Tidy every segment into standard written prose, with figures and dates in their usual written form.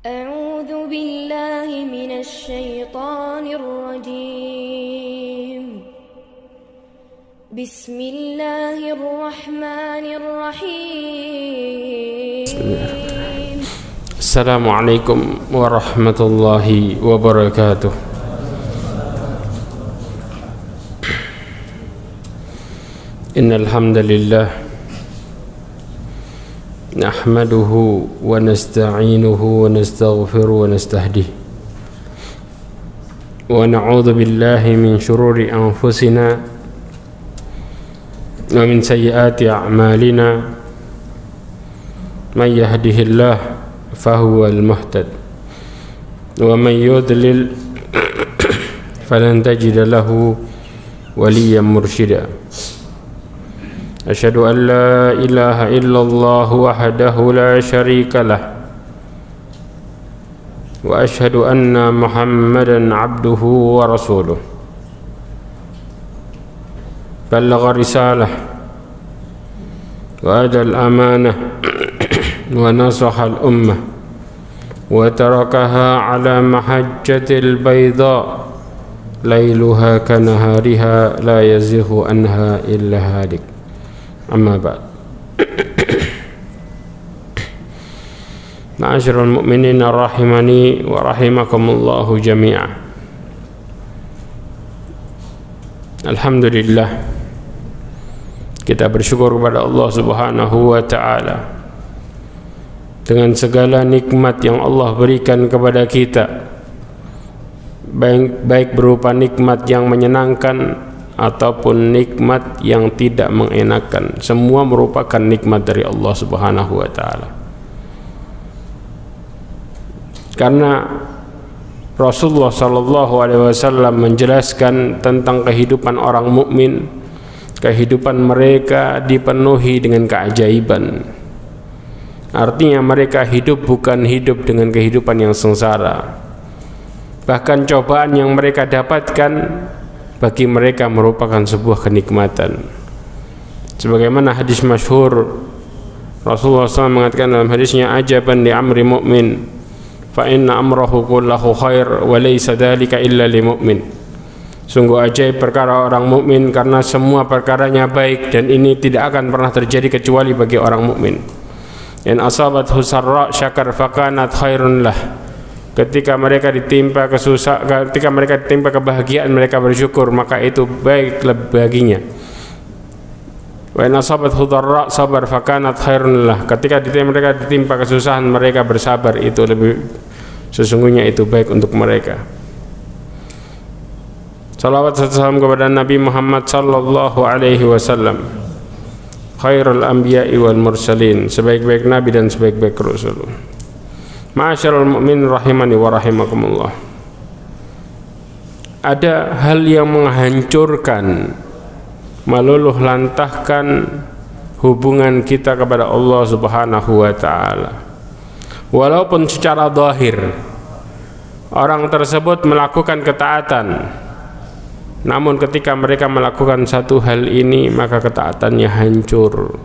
أعوذ بالله من الشيطان الرجيم بسم الله الرحمن الرحيم السلام عليكم ورحمة الله وبركاته. إن الحمد لله نحمده ونستعينه ونستغفره ونستهديه ونعوذ بالله من شرور أنفسنا ومن سيئات أعمالنا من يهده الله فهو المهتد ومن يضلل فلن تجد له وليا مرشدا. أشهد أن لا إله إلا الله وحده لا شريك له وأشهد أن محمدا عبده ورسوله بلغ الرسالة وأدى الأمانة ونصح الأمة وتركها على محجة البيضاء ليلها كنهارها لا يزيغ عنها إلا هالك. أما بعد معاشر المؤمنين rahimani wa rahimakumullahu jami'an. Alhamdulillah, kita bersyukur kepada Allah Subhanahu wa ta'ala dengan segala nikmat yang Allah berikan kepada kita, baik berupa nikmat yang menyenangkan ataupun nikmat yang tidak mengenakan. Semua merupakan nikmat dari Allah Subhanahu wa ta'ala. Karena Rasulullah sallallahu alaihi wasallam menjelaskan tentang kehidupan orang mukmin, kehidupan mereka dipenuhi dengan keajaiban. Artinya mereka hidup bukan hidup dengan kehidupan yang sengsara. Bahkan cobaan yang mereka dapatkan bagi mereka merupakan sebuah kenikmatan. Sebagaimana hadis masyhur, Rasulullah SAW mengatakan dalam hadisnya, ajaban li amri mu'min fa inna amrahu kullahu khair wa laysa dhalika illa li mu'min. Sungguh ajaib perkara orang mukmin, karena semua perkaranya baik dan ini tidak akan pernah terjadi kecuali bagi orang mukmin. In asabathu sarra syakar fakanat khairun lah. Ketika mereka ditimpa kebahagiaan, mereka bersyukur, maka itu baik baginya. Wa in asabathu dharra sabar fakanat khairun lah. Ketika mereka ditimpa kesusahan, mereka bersabar, itu sesungguhnya itu baik untuk mereka. Salawat dan salam kepada Nabi Muhammad sallallahu alaihi wasallam, khairul anbiya'i wal mursalin, sebaik-baik nabi dan sebaik-baik rasul. Ma'asyiral mu'min rahimani wa rahimakumullah. Ada hal yang menghancurkan, meluluh lantahkan hubungan kita kepada Allah Subhanahu wa ta'ala. Walaupun secara zahir orang tersebut melakukan ketaatan, namun ketika mereka melakukan satu hal ini, maka ketaatannya hancur,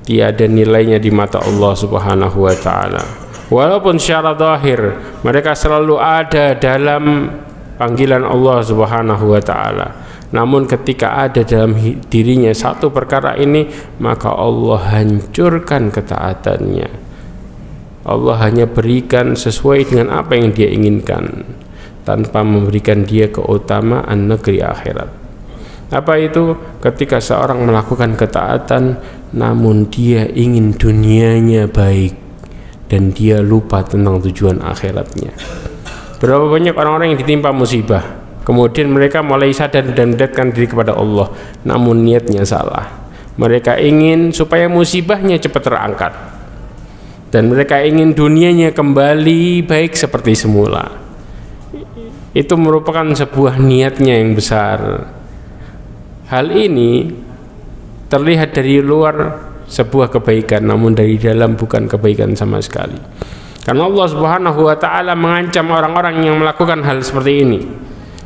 tiada nilainya di mata Allah Subhanahu wa ta'ala. Walaupun secara zahir mereka selalu ada dalam panggilan Allah Subhanahu wa ta'ala, namun ketika ada dalam dirinya satu perkara ini, maka Allah hancurkan ketaatannya. Allah hanya berikan sesuai dengan apa yang Dia inginkan, tanpa memberikan dia keutamaan negeri akhirat. Apa itu? Ketika seorang melakukan ketaatan namun dia ingin dunianya baik dan dia lupa tentang tujuan akhiratnya. Berapa banyak orang-orang yang ditimpa musibah, kemudian mereka mulai sadar dan mendekatkan diri kepada Allah, namun niatnya salah. Mereka ingin supaya musibahnya cepat terangkat, dan mereka ingin dunianya kembali baik seperti semula. Itu merupakan sebuah niatnya yang besar. Hal ini terlihat dari luar sebuah kebaikan, namun dari dalam bukan kebaikan sama sekali. Karena Allah Subhanahu wa ta'ala mengancam orang-orang yang melakukan hal seperti ini.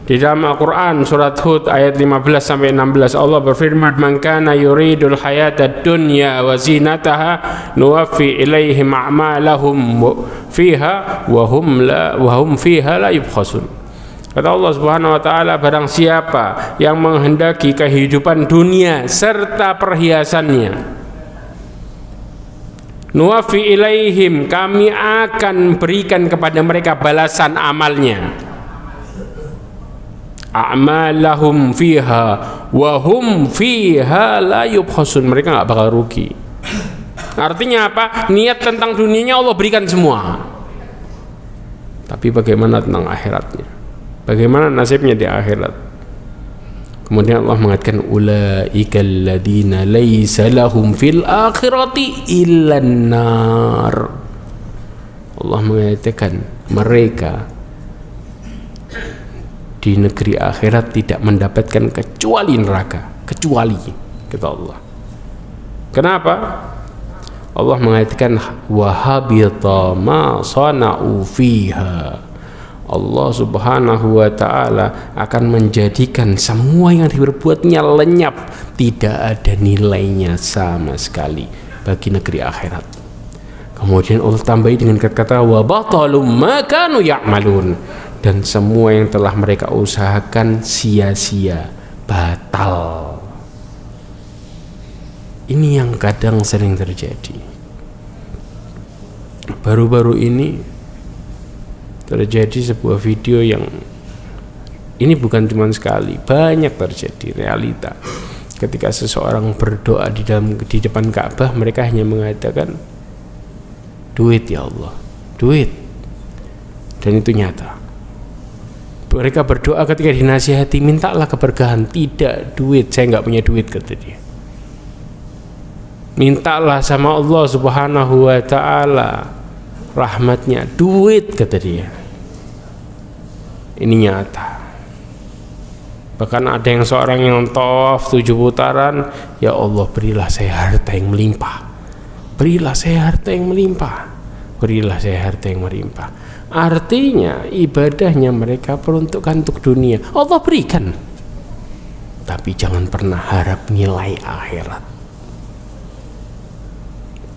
Di dalam Al-Quran surat Hud ayat 15 sampai 16 Allah berfirman, "Man kana yuridul hayatad dunya wa zinataha nuwaffi ilaihim a'malahum fiha wa hum fiha la yubkhasun." Kata Allah Subhanahu wa taala, barang siapa yang menghendaki kehidupan dunia serta perhiasannya, nuwaffi ilaihim, kami akan berikan kepada mereka balasan amalnya, a'malahum fiha wa hum fiha la yubkhasun, mereka nggak bakal rugi. Artinya apa? Niat tentang dunianya Allah berikan semua, tapi bagaimana tentang akhiratnya? Bagaimana nasibnya di akhirat? Kemudian Allah mengatakan, ulaikal ladzina laisa lahum fil akhirati illan nar. Allah mengatakan mereka di negeri akhirat tidak mendapatkan kecuali neraka, kecuali, kata Allah. Kenapa? Allah mengatakan wahabita ma sana'u fiha. Allah Subhanahu wa taala akan menjadikan semua yang diperbuatnya lenyap, tidak ada nilainya sama sekali bagi negeri akhirat. Kemudian Allah tambahi dengan kata-kata wa batalum ma kanu ya'malun, dan semua yang telah mereka usahakan sia-sia, batal. Ini yang kadang sering terjadi. Baru-baru ini terjadi sebuah video yang ini bukan cuma sekali, banyak terjadi realita. Ketika seseorang berdoa di depan Ka'bah, mereka hanya mengatakan duit ya Allah, duit. Dan itu nyata. Mereka berdoa ketika dinasihati, mintalah keberkahan, tidak duit, saya nggak punya duit, kata dia. Mintalah sama Allah Subhanahu wa taala rahmatnya, duit, kata dia. Ini nyata. Bahkan ada yang seorang yang tawaf 7 putaran, ya Allah berilah saya harta yang melimpah, berilah saya harta yang melimpah, berilah saya harta yang melimpah. Artinya ibadahnya mereka peruntukan untuk dunia, Allah berikan, tapi jangan pernah harap nilai akhirat.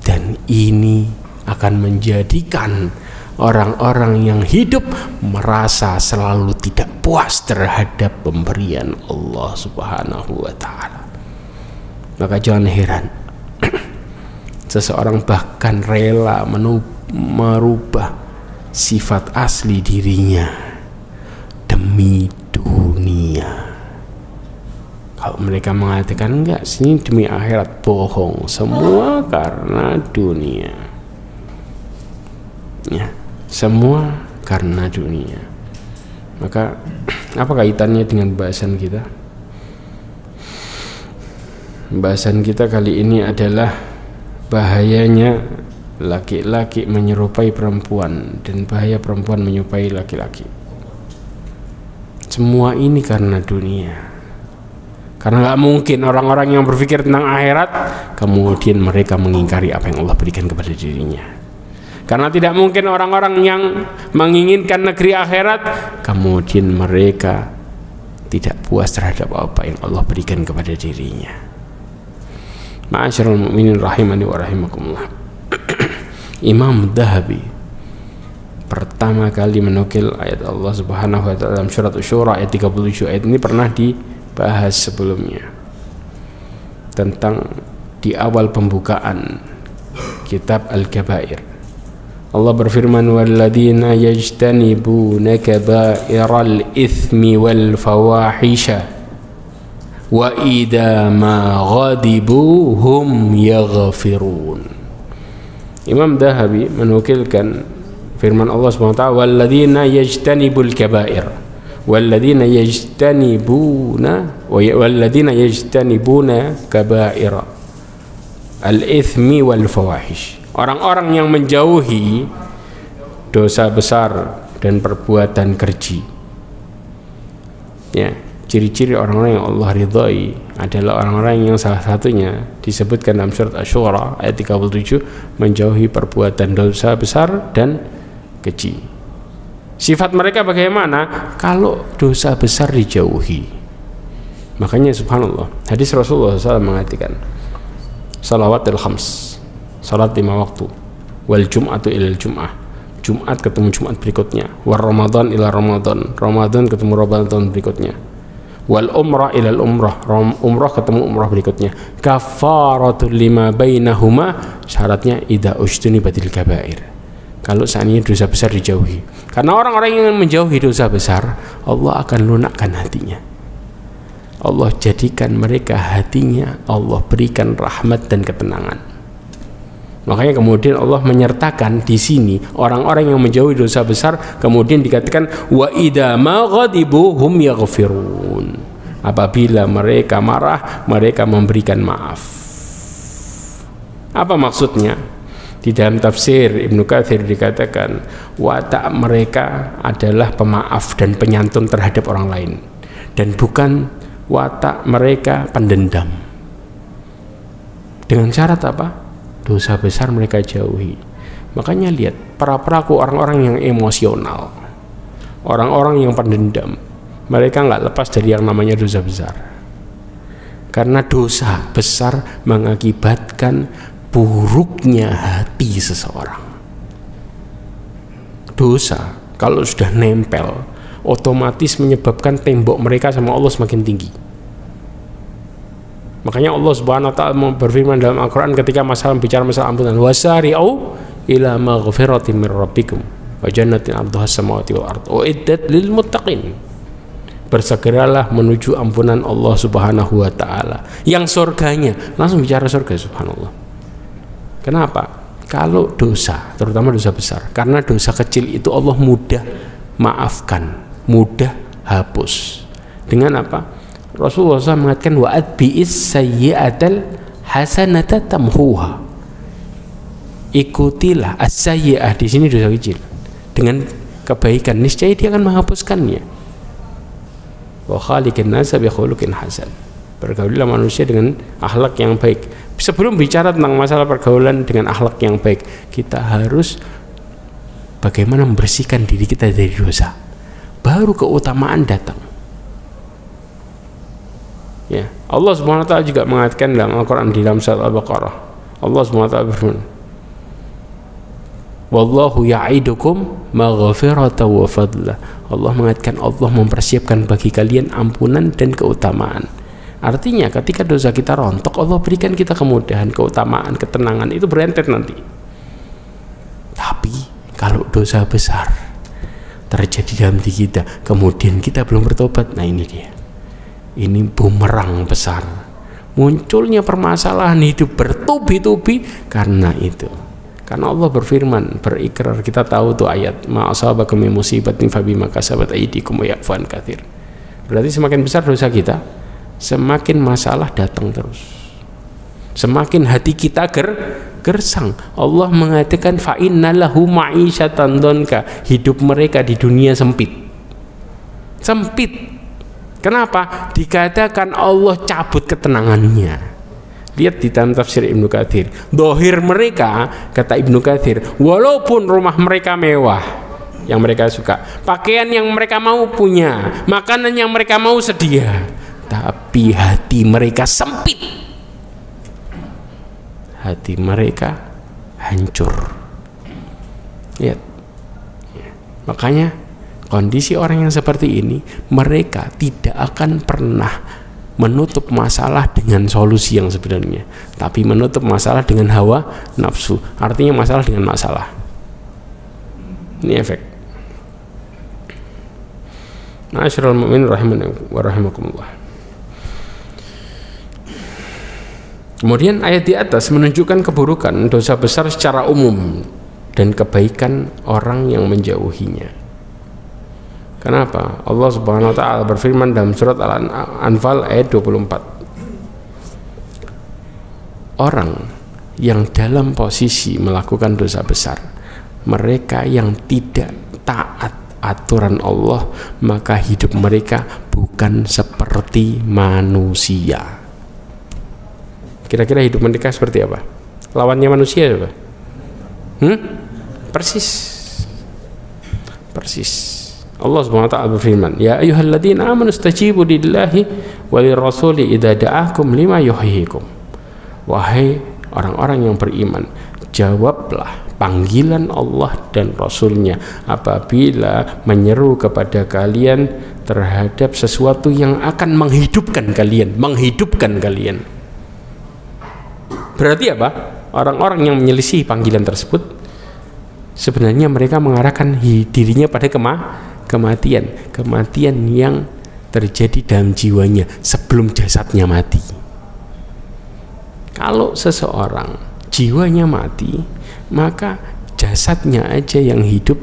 Dan ini akan menjadikan orang-orang yang hidup merasa selalu tidak puas terhadap pemberian Allah Subhanahu wa taala. Maka jangan heran seseorang bahkan rela merubah sifat asli dirinya demi dunia. Kalau mereka mengatakan enggak, sini demi akhirat, bohong, semua karena dunia. Ya, semua karena dunia. Maka apa kaitannya dengan bahasan kita? Bahasan kita kali ini adalah bahayanya laki-laki menyerupai perempuan dan bahaya perempuan menyerupai laki-laki. Semua ini karena dunia. Karena nggak mungkin orang-orang yang berpikir tentang akhirat kemudian mereka mengingkari apa yang Allah berikan kepada dirinya. Karena tidak mungkin orang-orang yang menginginkan negeri akhirat kemudian mereka tidak puas terhadap apa yang Allah berikan kepada dirinya. Ma'asyiral mu'minin rahimani wa rahimakumullah. Imam Dhahabi pertama kali menukil ayat Allah Subhanahu wa taala dalam surat Asy-Syura ayat 37. Ayat ini pernah dibahas sebelumnya tentang di awal pembukaan kitab Al-Kabair. Allah berfirman walladzina yajtanibuna kaba'iral itsmi wal fawahisha wa idza ma ghadibu hum yaghfirun. Imam Dhahabi menukilkan firman Allah Subhanahu wa taala walladzina yajtanibul kaba'ir walladzina yajtanibuna kaba'ir al-itsmi wal fawahish. Orang-orang yang menjauhi dosa besar dan perbuatan keji. Ya, ciri-ciri orang-orang yang Allah ridhai adalah orang-orang yang salah satunya disebutkan dalam surat Asy-Syura ayat 37, menjauhi perbuatan dosa besar dan keji. Sifat mereka bagaimana? Kalau dosa besar dijauhi. Makanya subhanallah, hadis Rasulullah SAW mengatakan, salawatul khams, salat 5 waktu, wal jum'atu ilal jum'ah, Jumat ketemu Jumat berikutnya, war Ramadan ila Ramadan, Ramadan ketemu Ramadan berikutnya, wal umrah ilal umrah, umrah ketemu umrah berikutnya, kafaratul lima bainahuma, syaratnya idza ujtunibatil kabair, kalau seandainya dosa besar dijauhi. Karena orang-orang yang menjauhi dosa besar, Allah akan lunakkan hatinya, Allah jadikan mereka hatinya, Allah berikan rahmat dan ketenangan. Makanya kemudian Allah menyertakan di sini orang-orang yang menjauhi dosa besar, kemudian dikatakan wa idza ma ghadibu hum yaghfirun. Apabila mereka marah, mereka memberikan maaf. Apa maksudnya? Di dalam tafsir Ibnu Katsir dikatakan watak mereka adalah pemaaf dan penyantun terhadap orang lain, dan bukan watak mereka pendendam. Dengan syarat apa? Dosa besar mereka jauhi. Makanya lihat para pelaku, orang-orang yang emosional, orang-orang yang pendendam, mereka nggak lepas dari yang namanya dosa besar. Karena dosa besar mengakibatkan buruknya hati seseorang. Dosa kalau sudah nempel, otomatis menyebabkan tembok mereka sama Allah semakin tinggi. Makanya Allah Subhanahu wa taala berfirman dalam Al-Qur'an ketika bicara masalah ampunan, wasari'u ila maghfiratin min rabbikum wa jannatin 'arduha as-samawati wal ardh uiddat lil muttaqin. Bersegeralah menuju ampunan Allah Subhanahu wa taala, yang surganya, langsung bicara surga, subhanallah. Kenapa? Kalau dosa, terutama dosa besar, karena dosa kecil itu Allah mudah maafkan, mudah hapus. Dengan apa? Rasulullah SAW mengatakan wa atbi'is sayyi'atal hasanata tamhuha. Ikutilah as-sayyi'ah, di sini dosa kecil, dengan kebaikan, niscaya dia akan menghapuskannya. Wa khaliqin nasa bi khuluqin hasan. Bergaulilah manusia dengan akhlak yang baik. Sebelum bicara tentang masalah pergaulan dengan akhlak yang baik, kita harus bagaimana membersihkan diri kita dari dosa. Baru keutamaan datang. Ya, Allah Subhanahu wa taala juga mengatakan dalam Al-Qur'an di dalam surat Al-Baqarah. Allah Subhanahu wa taala berfirman, wallahu ya'idukum maghfirata wa fadla. Allah mengatakan Allah mempersiapkan bagi kalian ampunan dan keutamaan. Artinya ketika dosa kita rontok, Allah berikan kita kemudahan, keutamaan, ketenangan, itu berentet nanti. Tapi kalau dosa besar terjadi dalam diri kita, kemudian kita belum bertobat, nah ini dia. Ini bumerang besar. Munculnya permasalahan hidup bertubi-tubi karena itu. Karena Allah berfirman, berikrar, kita tahu tuh ayat, ma asabakum min musibatin fabima kasabat aydikum wa ya'fu an katsir. Berarti semakin besar dosa kita, semakin masalah datang terus, semakin hati kita gersang. Allah mengatakan fa innalahu ma'isyatan dhanka, hidup mereka di dunia sempit. Kenapa? Dikatakan Allah cabut ketenangannya. Lihat di dalam tafsir Ibnu Katsir, dohir mereka, kata Ibnu Katsir, walaupun rumah mereka mewah yang mereka suka, pakaian yang mereka mau punya, makanan yang mereka mau sedia, tapi hati mereka sempit, hati mereka hancur. Lihat, makanya kondisi orang yang seperti ini, mereka tidak akan pernah menutup masalah dengan solusi yang sebenarnya, tapi menutup masalah dengan hawa nafsu. Artinya masalah dengan masalah. Ini efek. Ma'asyiral mu'minin rahimani wa rahimakumullah. Kemudian ayat di atas menunjukkan keburukan dosa besar secara umum dan kebaikan orang yang menjauhinya. Kenapa? Allah Subhanahu wa taala berfirman dalam surat Al-Anfal ayat 24. Orang yang dalam posisi melakukan dosa besar, mereka yang tidak taat aturan Allah, maka hidup mereka bukan seperti manusia. Kira-kira hidup mereka seperti apa? Lawannya manusia apa? Persis. Persis. Allah Subhanahu wa taala berfirman, "Ya ayyuhalladzina amanu istajibu lillahi walirrasuli idza da'akum lima yuhyikum." Wahai orang-orang yang beriman, jawablah panggilan Allah dan Rasulnya apabila menyeru kepada kalian terhadap sesuatu yang akan menghidupkan kalian. Berarti apa? Orang-orang yang menyelisih panggilan tersebut sebenarnya mereka mengarahkan dirinya pada kematian yang terjadi dalam jiwanya sebelum jasadnya mati. Kalau seseorang jiwanya mati, maka jasadnya aja yang hidup.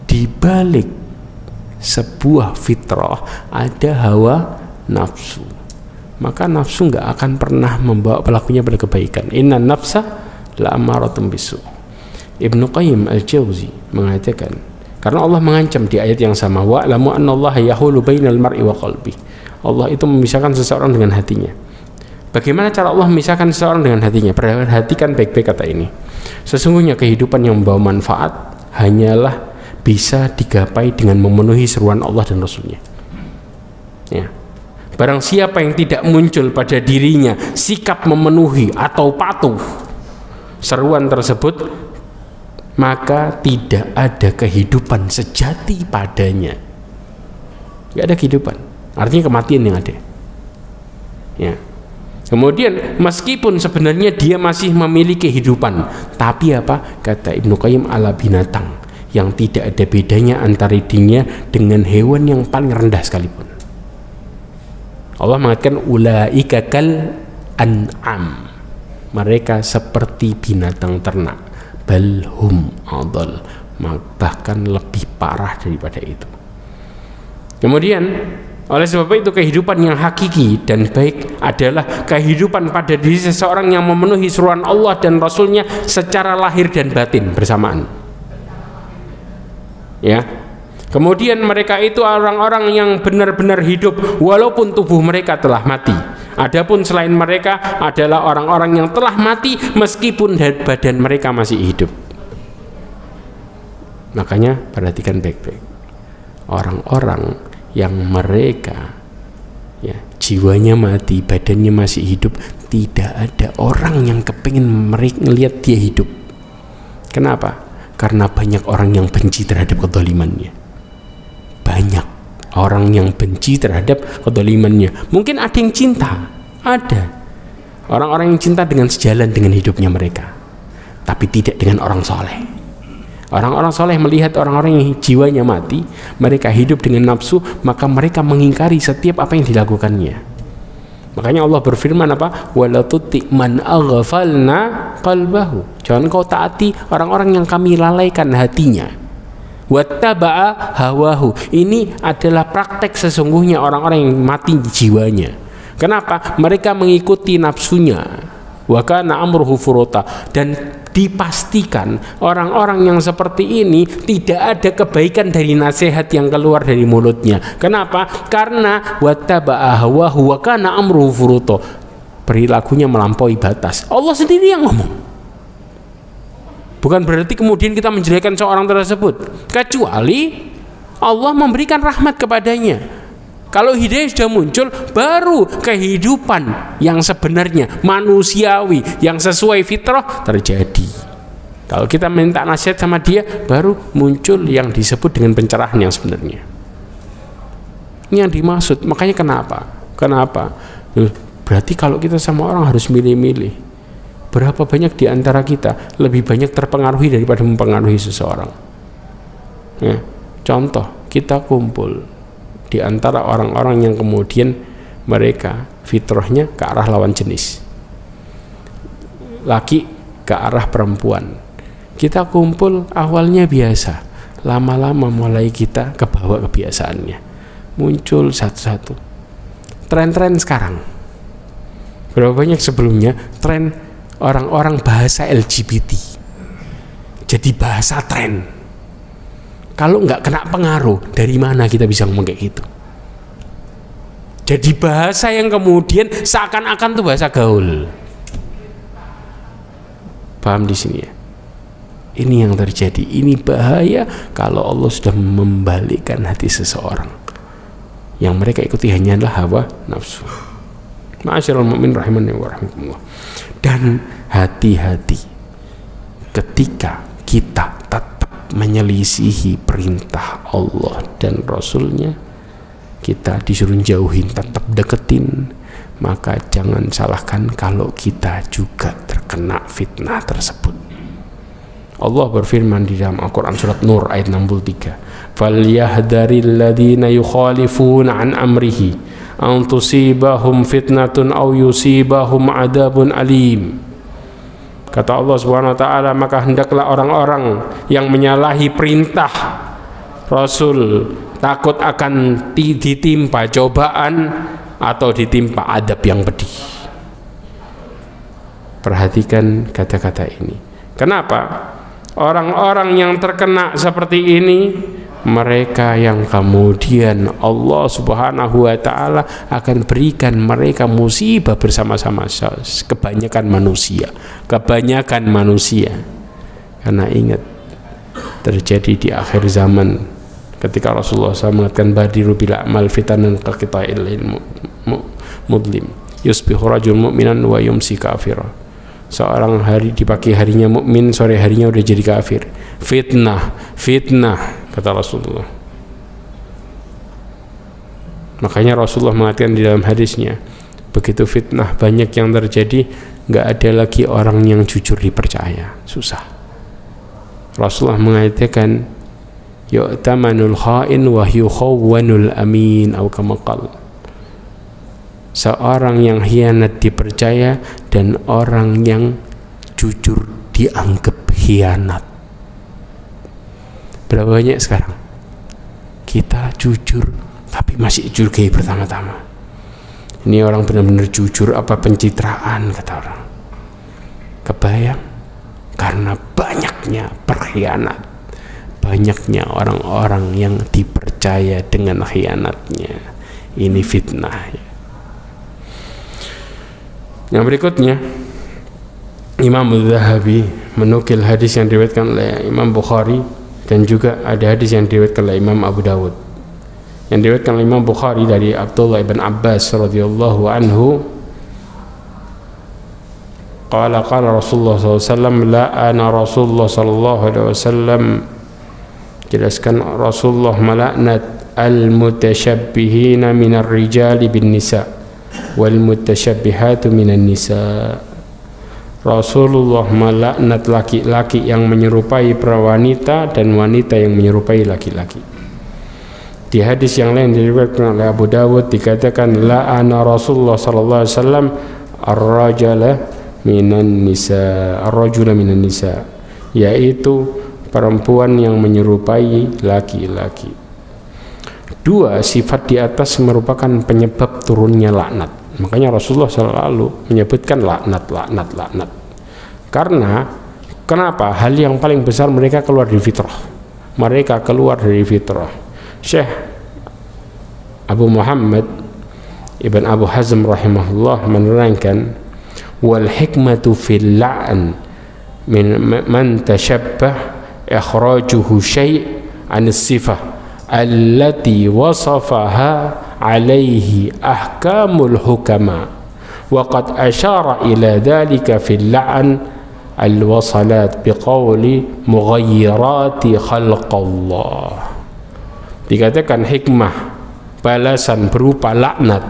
Di balik sebuah fitrah ada hawa nafsu, maka nafsu nggak akan pernah membawa pelakunya pada kebaikan. Inna nafsa la'amaratun bisu. Ibnu Qayyim al-Jauzi mengatakan, karena Allah mengancam di ayat yang sama, wa'lamu annallaha yahulu bainal mar'i wa qalbi. Allah itu memisahkan seseorang dengan hatinya. Bagaimana cara Allah memisahkan seseorang dengan hatinya? Perhatikan baik-baik kata ini. Sesungguhnya kehidupan yang membawa manfaat hanyalah bisa digapai dengan memenuhi seruan Allah dan Rasulnya. Ya. Barang siapa yang tidak muncul pada dirinya sikap memenuhi atau patuh seruan tersebut, maka tidak ada kehidupan sejati padanya. Tidak ada kehidupan, artinya kematian yang ada. Ya. Kemudian meskipun sebenarnya dia masih memiliki kehidupan, tapi apa? Kata Ibnu Qayyim, ala binatang yang tidak ada bedanya antara dirinya dengan hewan yang paling rendah sekalipun. Allah mengatakan ulaika kal an'am, mereka seperti binatang ternak. Balhum adal, bahkan lebih parah daripada itu. Kemudian oleh sebab itu kehidupan yang hakiki dan baik adalah kehidupan pada diri seseorang yang memenuhi seruan Allah dan Rasulnya secara lahir dan batin bersamaan. Ya. Kemudian mereka itu orang-orang yang benar-benar hidup walaupun tubuh mereka telah mati. Adapun selain mereka adalah orang-orang yang telah mati meskipun badan mereka masih hidup. Makanya perhatikan baik-baik. Orang-orang yang mereka jiwanya mati, badannya masih hidup, tidak ada orang yang kepingin melihat dia hidup. Kenapa? Karena banyak orang yang benci terhadap kezalimannya. Banyak orang yang benci terhadap kezalimannya. Mungkin ada yang cinta, ada orang-orang yang cinta dengan sejalan dengan hidupnya mereka, tapi tidak dengan orang soleh. Orang-orang soleh melihat orang-orang yang jiwanya mati, mereka hidup dengan nafsu, maka mereka mengingkari setiap apa yang dilakukannya. Makanya Allah berfirman apa? Wala tuti man aghfalna qalbahu. Jangan kau taati orang-orang yang kami lalaikan hatinya. Wattaba'a hawahu. Ini adalah praktek sesungguhnya orang-orang yang mati jiwanya. Kenapa? Mereka mengikuti nafsunya. Wa kana amruhu furuta. Dan dipastikan orang-orang yang seperti ini tidak ada kebaikan dari nasihat yang keluar dari mulutnya. Kenapa? Karena wattaba'a hawahu wa kana amruhu furuta. Perilakunya melampaui batas. Allah sendiri yang ngomong. Bukan berarti kemudian kita menjelekkan seorang tersebut, kecuali Allah memberikan rahmat kepadanya. Kalau hidayah sudah muncul, baru kehidupan yang sebenarnya manusiawi yang sesuai fitrah terjadi. Kalau kita minta nasihat sama dia, baru muncul yang disebut dengan pencerahan yang sebenarnya. Ini yang dimaksud. Makanya kenapa? Berarti kalau kita sama orang harus milih-milih. Berapa banyak di antara kita lebih banyak terpengaruhi daripada mempengaruhi seseorang? Ya, contoh, kita kumpul di antara orang-orang yang kemudian mereka fitrahnya ke arah lawan jenis, laki ke arah perempuan. Kita kumpul awalnya biasa, lama-lama mulai kita kebawa kebiasaannya, muncul satu-satu. Tren-tren sekarang, berapa banyak sebelumnya tren orang-orang bahasa LGBT jadi bahasa tren. Kalau nggak kena pengaruh, dari mana kita bisa ngomong kayak gitu? Jadi bahasa yang kemudian seakan-akan tuh bahasa gaul. Paham di sini ya? Ini yang terjadi. Ini bahaya kalau Allah sudah membalikkan hati seseorang. Yang mereka ikuti hanyalah hawa nafsu. Ma'asyiral mu'min rahimani wa rahimakumullah. Dan hati-hati ketika kita tetap menyelisihi perintah Allah dan Rasulnya, kita disuruh jauhin, tetap deketin, maka jangan salahkan kalau kita juga terkena fitnah tersebut. Allah berfirman di dalam Al-Quran surat Nur ayat 63, فَلْيَهْدَرِ الَّذِينَ يُخَالِفُونَ عَنْ أَمْرِهِ أَنْ تُصِيبَهُمْ فِتْنَةٌ أَوْ يُصِيبَهُمْ عَذَابٌ أَلِيمٌ. Kata Allah Subhanahu wa taala, maka hendaklah orang-orang yang menyalahi perintah Rasul takut akan ditimpa cobaan atau ditimpa adab yang pedih. Perhatikan kata-kata ini. Kenapa? Orang-orang yang terkena seperti ini, mereka yang kemudian Allah Subhanahu wa taala akan berikan mereka musibah bersama-sama, kebanyakan manusia. Karena ingat, terjadi di akhir zaman ketika Rasulullah SAW mengatakan badiru bil a'mal fitanan kaqita'il mudlim yusbihu rajul mu'minan wa yumsi kafira. Seorang hari di pagi harinya mukmin, sore harinya udah jadi kafir. Fitnah kata Rasulullah. Makanya Rasulullah mengatakan di dalam hadisnya, begitu fitnah banyak yang terjadi, nggak ada lagi orang yang jujur dipercaya, susah. Rasulullah mengatakan yu'tamanul kha'in wa yukhawwanul amin atau kama qala. Seorang yang khianat dipercaya dan orang yang jujur dianggap khianat. Berapa banyak sekarang kita jujur tapi masih curigai pertama-tama. Ini orang benar-benar jujur apa pencitraan, kata orang. Kebayang? Karena banyaknya perkhianat, banyaknya orang-orang yang dipercaya dengan khianatnya. Ini fitnah. Yang berikutnya, Imam Az-Zahabi menukil hadis yang diriwayatkan oleh Imam Bukhari dan juga ada hadis yang diriwayatkan oleh Imam Abu Dawud. Yang diriwayatkan oleh Imam Bukhari dari Abdullah ibn Abbas radhiyallahu anhu, qala Rasulullah SAW, la'ana Rasulullah sallallahu alaihi wasallam, jelaskan Rasulullah melaknat al-mutasyabbihina minar rijali bin nisa wal mutasyabbihatu minan nisa. Rasulullah melaknat laki-laki yang menyerupai wanita dan wanita yang menyerupai laki-laki. Di hadis yang lain diriwayatkan oleh Abu Dawud dikatakan la'ana Rasulullah sallallahu alaihi wasallam ar-rajula minan nisa, ar-rajula minan nisa, yaitu perempuan yang menyerupai laki-laki. Dua sifat di atas merupakan penyebab turunnya laknat. Makanya Rasulullah selalu menyebutkan laknat. Karena kenapa? Hal yang paling besar mereka keluar dari fitrah. Mereka keluar dari fitrah. Syekh Abu Muhammad Ibn Abu Hazm rahimahullah menerangkan, wal hikmatu fil la'n min man tashabbah ikhrajuhu syai' an as-sifah allati wasafaha alaihi ahkamul hukama wa qad asyara ila dhalika fil la'n al-wasalat biqawli mughayyirati khalqallah. Dikatakan hikmah balasan berupa laknat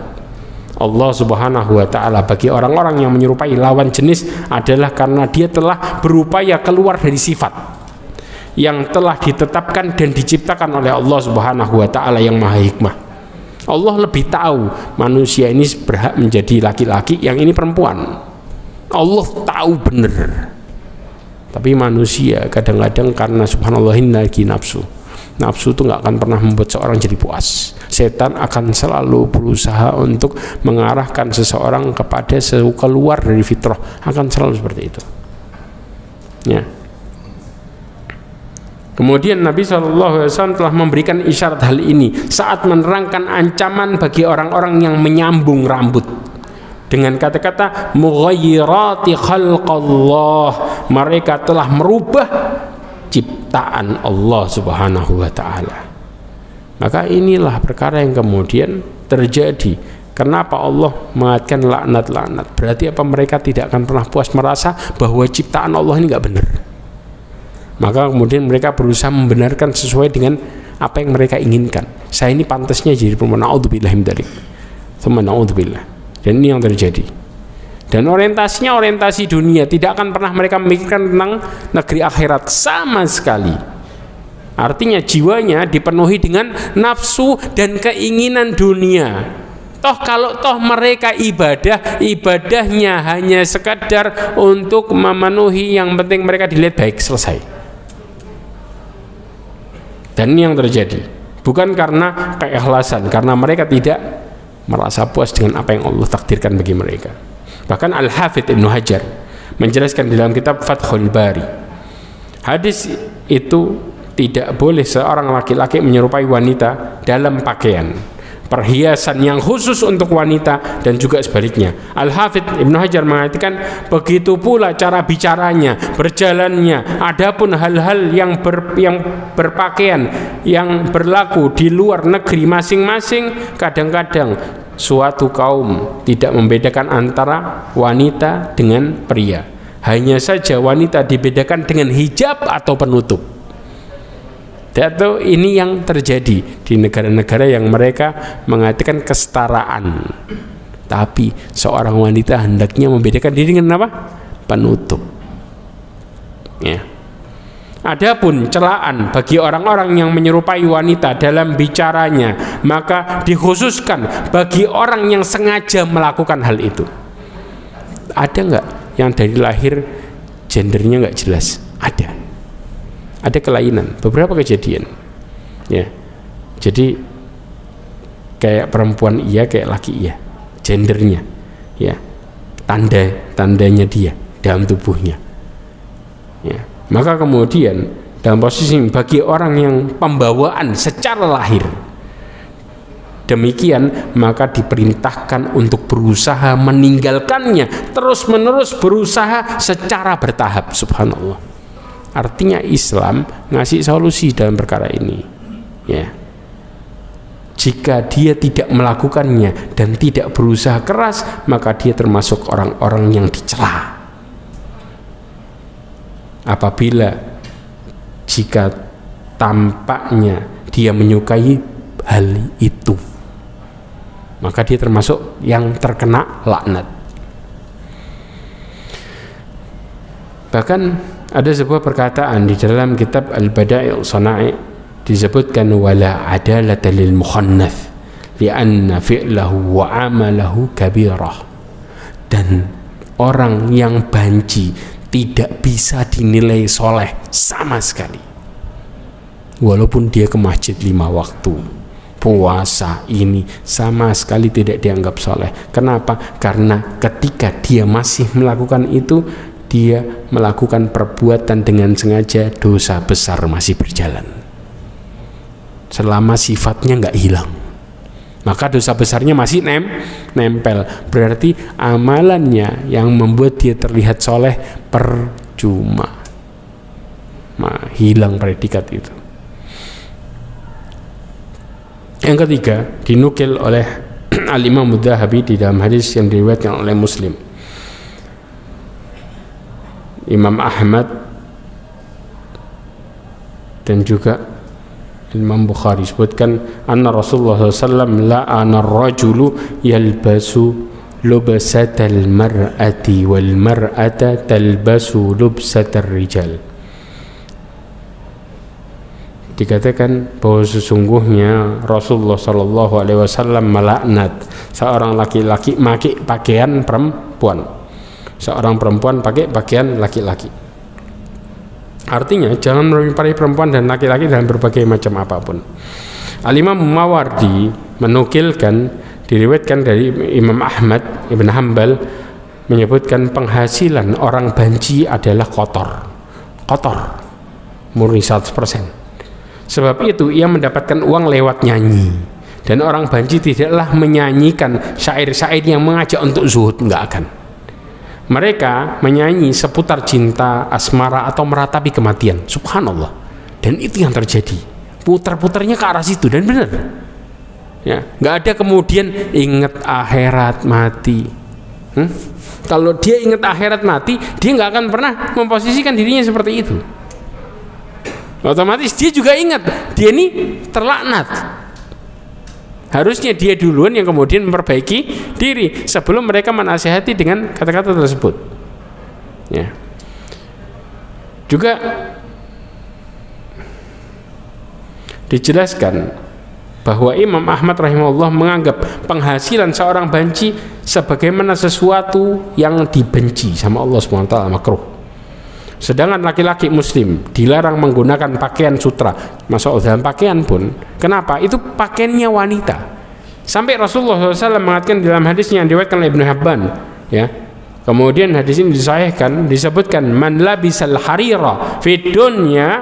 Allah Subhanahu wa taala bagi orang-orang yang menyerupai lawan jenis adalah karena dia telah berupaya keluar dari sifat yang telah ditetapkan dan diciptakan oleh Allah Subhanahu wa taala yang maha hikmah. Allah lebih tahu manusia ini berhak menjadi laki-laki, yang ini perempuan. Allah tahu benar. Tapi manusia kadang-kadang karena subhanallah lagi nafsu itu nggak akan pernah membuat seorang jadi puas. Setan akan selalu berusaha untuk mengarahkan seseorang kepada keluar dari fitrah, akan selalu seperti itu. Ya. Kemudian Nabi SAW telah memberikan isyarat hal ini saat menerangkan ancaman bagi orang-orang yang menyambung rambut dengan kata-kata mughayyirati khalqallah. Mereka telah merubah ciptaan Allah Subhanahu wa taala. Maka inilah perkara yang kemudian terjadi. Kenapa Allah mengatakan laknat-laknat? Berarti apa mereka tidak akan pernah puas merasa bahwa ciptaan Allah ini enggak benar. Maka kemudian mereka berusaha membenarkan sesuai dengan apa yang mereka inginkan. Saya ini pantasnya jadi perempuan, naudzubillah min dzalik. Tsumma naudzubillah. Dan ini yang terjadi. Dan orientasinya orientasi dunia, tidak akan pernah mereka memikirkan tentang negeri akhirat sama sekali. Artinya jiwanya dipenuhi dengan nafsu dan keinginan dunia. Kalau mereka ibadahnya hanya sekadar untuk memenuhi yang penting mereka dilihat baik, selesai. Dan ini yang terjadi, bukan karena keikhlasan, karena mereka tidak merasa puas dengan apa yang Allah takdirkan bagi mereka. Bahkan Al-Hafidz Ibnu Hajar menjelaskan dalam kitab Fathul Bari, hadis itu tidak boleh seorang laki-laki menyerupai wanita dalam pakaian, perhiasan yang khusus untuk wanita, dan juga sebaliknya. Al-Hafidz Ibnu Hajar mengatakan begitu pula cara bicaranya, berjalannya. Adapun hal-hal yang berpakaian yang berlaku di luar negeri masing-masing, kadang-kadang suatu kaum tidak membedakan antara wanita dengan pria. Hanya saja wanita dibedakan dengan hijab atau penutup. Atau ini yang terjadi di negara-negara yang mereka mengatakan kesetaraan, tapi seorang wanita hendaknya membedakan diri dengan apa? Penutup. Ya. Adapun celaan bagi orang-orang yang menyerupai wanita dalam bicaranya, maka dikhususkan bagi orang yang sengaja melakukan hal itu. Ada nggak yang dari lahir gendernya nggak jelas? Ada kelainan, beberapa kejadian, ya. Jadi kayak perempuan iya, kayak laki iya, gendernya, ya, tandanya dia dalam tubuhnya, ya. Maka kemudian dalam posisi bagi orang yang pembawaan secara lahir demikian, maka diperintahkan untuk berusaha meninggalkannya, terus-menerus berusaha secara bertahap. Subhanallah. Artinya Islam ngasih solusi dalam perkara ini, ya. Jika dia tidak melakukannya dan tidak berusaha keras, maka dia termasuk orang-orang yang dicela. Apabila jika tampaknya dia menyukai hal itu, maka dia termasuk yang terkena laknat. Bahkan ada sebuah perkataan di dalam kitab Al-Bada'i' Shana'i, disebutkan wala adalata lil mukhannats li'anna fi'lahu wa 'amalahu kabirah. Dan orang yang banci tidak bisa dinilai soleh sama sekali, walaupun dia ke masjid 5 waktu, puasa, ini sama sekali tidak dianggap soleh. Kenapa? Karena ketika dia masih melakukan itu, dia melakukan perbuatan dengan sengaja, dosa besar masih berjalan. Selama sifatnya nggak hilang, maka dosa besarnya masih nempel. Berarti amalannya yang membuat dia terlihat soleh percuma, hilang predikat itu. Yang ketiga, dinukil oleh Al-Imam Adz-Dzahabi di dalam hadis yang diriwayatkan oleh Muslim, Imam Ahmad, dan juga Imam Bukhari, sebutkan anna Rasulullah SAW la'ana ar-rajulu yalbasu lubsatal mar'ati wal mar'ata talbasu lubsatar rijal. Dikatakan bahwa sesungguhnya Rasulullah SAW melaknat seorang laki-laki pakai pakaian perempuan, seorang perempuan pakai pakaian laki-laki. Artinya jangan menyerupai perempuan dan laki-laki dalam berbagai macam apapun. Al-Imam Mawardi menukilkan, diriwayatkan dari Imam Ahmad Ibn Hanbal, menyebutkan penghasilan orang banci adalah kotor murni 100%. Sebab itu ia mendapatkan uang lewat nyanyi, dan orang banci tidaklah menyanyikan syair-syair yang mengajak untuk zuhud, enggak akan. Mereka menyanyi seputar cinta, asmara, atau meratapi kematian. Subhanallah. Dan itu yang terjadi. Putar-putarnya ke arah situ dan benar. Ya, nggak ada kemudian ingat akhirat mati. Kalau dia ingat akhirat mati, dia nggak akan pernah memposisikan dirinya seperti itu. Otomatis dia juga ingat dia ini terlaknat. Harusnya dia duluan yang kemudian memperbaiki diri sebelum mereka menasihati dengan kata-kata tersebut. Ya. Juga dijelaskan bahwa Imam Ahmad rahimahullah menganggap penghasilan seorang banci sebagaimana sesuatu yang dibenci sama Allah SWT, makruh. Sedangkan laki-laki muslim dilarang menggunakan pakaian sutra, masuk dalam pakaian pun. Kenapa? Itu pakaiannya wanita. Sampai Rasulullah SAW mengatakan dalam hadisnya yang diriwayatkan oleh Ibnu Hibban, ya. Kemudian hadis ini disahihkan, disebutkan man labisal harira fid dunya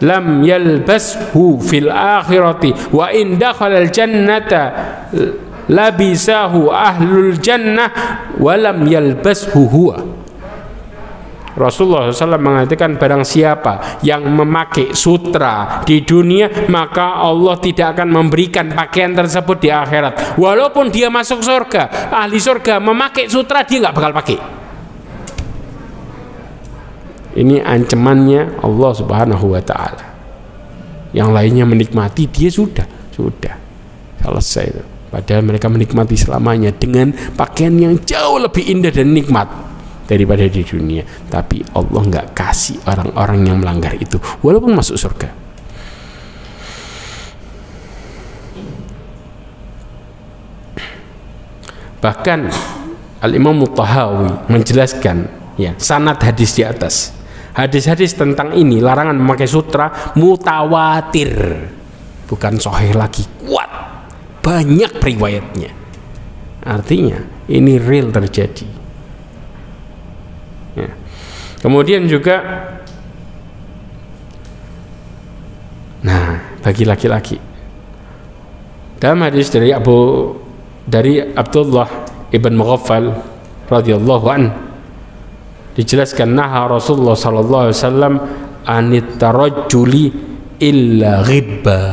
lam yalbashu fil akhirati wa in dakhalal jannata labisahu ahlul jannah wa lam yalbashu huwa. Rasulullah SAW mengatakan barang siapa yang memakai sutra di dunia, maka Allah tidak akan memberikan pakaian tersebut di akhirat. Walaupun dia masuk surga, ahli surga memakai sutra, dia nggak bakal pakai. Ini ancamannya Allah Subhanahu wa Ta'ala. Yang lainnya menikmati, dia sudah selesai itu. Padahal mereka menikmati selamanya dengan pakaian yang jauh lebih indah dan nikmat daripada di dunia. Tapi Allah nggak kasih orang-orang yang melanggar itu walaupun masuk surga. Bahkan Al-Imam Tahawi menjelaskan, ya, sanad hadis di atas. Hadis-hadis tentang ini, larangan memakai sutra, mutawatir, bukan sahih lagi, kuat, banyak riwayatnya. Artinya ini real terjadi. Ya. Kemudian juga, nah, bagi laki-laki, dalam hadis dari Abdullah ibn Mughaffal radhiyallahu an, dijelaskan naha Rasulullah sallallahu alaihi wasallam anit tarajjuli illa ghibba.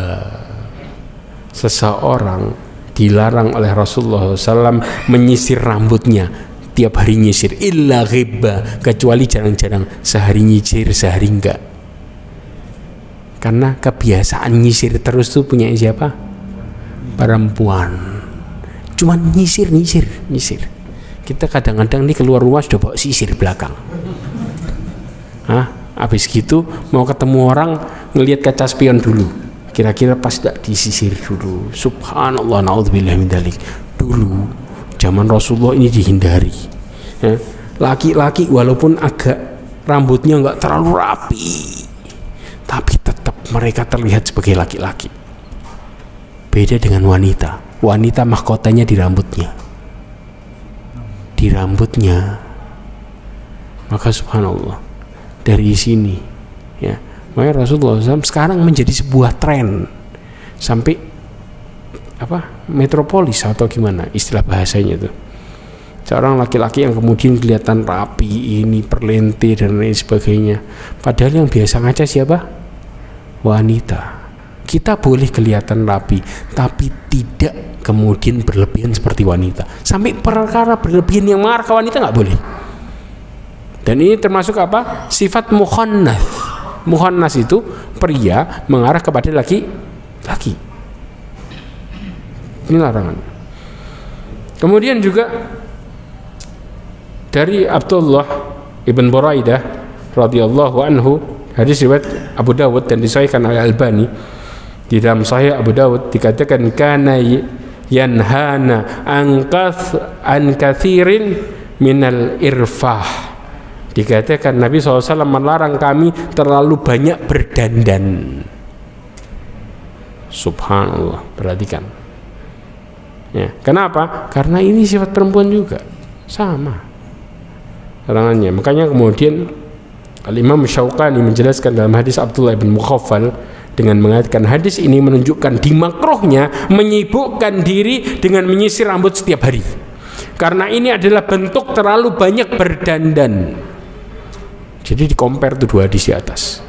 Seseorang dilarang oleh Rasulullah SAW menyisir rambutnya, tiap hari nyisir, illa ghibba, kecuali jarang-jarang, sehari nyisir sehari enggak. Karena kebiasaan nyisir terus tuh punya siapa? Perempuan. Cuman nyisir. Kita kadang-kadang nih keluar rumah sudah bawa sisir belakang. Habis gitu mau ketemu orang ngelihat kaca spion dulu. Kira-kira pas tidak disisir dulu. Subhanallah, naudzubillah min dzalik. Dulu zaman Rasulullah ini dihindari. Ya. Laki-laki walaupun agak rambutnya nggak terlalu rapi, tapi tetap mereka terlihat sebagai laki-laki. Beda dengan wanita. Wanita mahkotanya di rambutnya. Maka subhanallah, dari sini, ya, makanya Rasulullah SAW sekarang menjadi sebuah tren sampai metropolis atau gimana istilah bahasanya itu. Seorang laki-laki yang kemudian kelihatan rapi, ini perlentir dan lain sebagainya. Padahal yang biasa ngaca siapa? Wanita. Kita boleh kelihatan rapi, tapi tidak kemudian berlebihan seperti wanita. Sampai perkara berlebihan yang mengarah ke wanita nggak boleh. Dan ini termasuk apa? Sifat mukhannats. Mukhannats itu pria mengarah kepada laki-laki. Ini larangan. Kemudian juga dari Abdullah ibn Buraidah radhiyallahu anhu, hadis riwayat Abu Dawud dan disahihkan oleh Albani. Di dalam Sahih Abu Dawud dikatakan kana yanhana an kathirin minal irfah. Dikatakan Nabi SAW melarang kami terlalu banyak berdandan. Subhanallah, perhatikan. Ya, kenapa? Karena ini sifat perempuan juga, sama larangannya. Makanya kemudian Al-Imam Syauqani menjelaskan dalam hadis Abdullah bin Mughaffal dengan mengatakan hadis ini menunjukkan dimakruhnya menyibukkan diri dengan menyisir rambut setiap hari, karena ini adalah bentuk terlalu banyak berdandan. Jadi di compare tuh dua hadis di atas.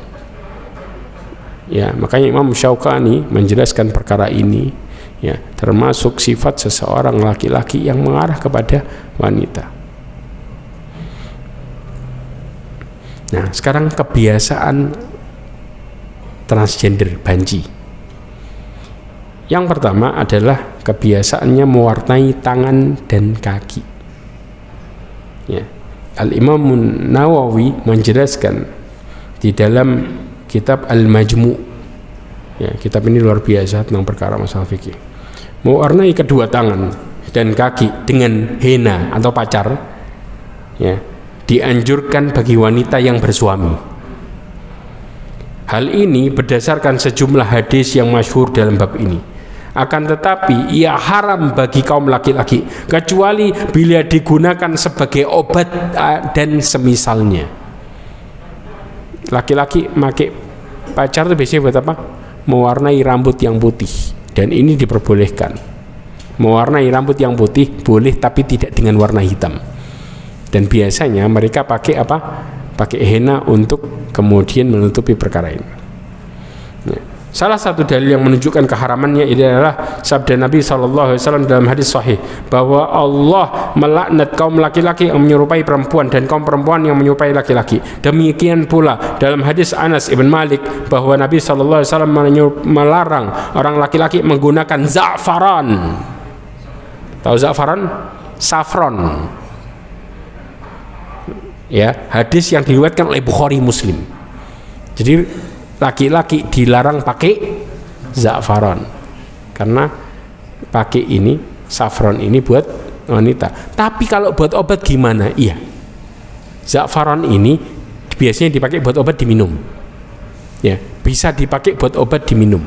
Ya, makanya Imam Syaukani menjelaskan perkara ini, ya, termasuk sifat seseorang laki-laki yang mengarah kepada wanita. Nah, sekarang kebiasaan transgender banci. Yang pertama adalah kebiasaannya mewarnai tangan dan kaki. Ya. Al-Imam Nawawi menjelaskan di dalam kitab Al-Majmu'. Ya, kitab ini luar biasa tentang perkara masalah fikih. Mewarnai kedua tangan dan kaki dengan henna atau pacar, ya, dianjurkan bagi wanita yang bersuami. Hal ini berdasarkan sejumlah hadis yang masyhur dalam bab ini. Akan tetapi ia haram bagi kaum laki-laki kecuali bila digunakan sebagai obat dan semisalnya. Laki-laki pakai pacar itu biasanya buat apa? Mewarnai rambut yang putih, dan ini diperbolehkan. Mewarnai rambut yang putih boleh, tapi tidak dengan warna hitam. Dan biasanya mereka pakai apa? Pakai henna untuk kemudian menutupi perkara ini. Nah, salah satu dalil yang menunjukkan keharamannya adalah sabda Nabi SAW dalam hadis sahih bahwa Allah melaknat kaum laki-laki yang menyerupai perempuan dan kaum perempuan yang menyerupai laki-laki. Demikian pula dalam hadis Anas ibn Malik bahwa Nabi SAW melarang orang laki-laki menggunakan za'faran. Tahu za'faran? Safron. Ya, hadis yang diriwayatkan oleh Bukhari Muslim. Jadi laki-laki dilarang pakai za'faran karena pakai ini saffron ini buat wanita. Tapi kalau buat obat gimana? Iya, za'faran ini biasanya dipakai buat obat diminum. Ya, bisa dipakai buat obat diminum.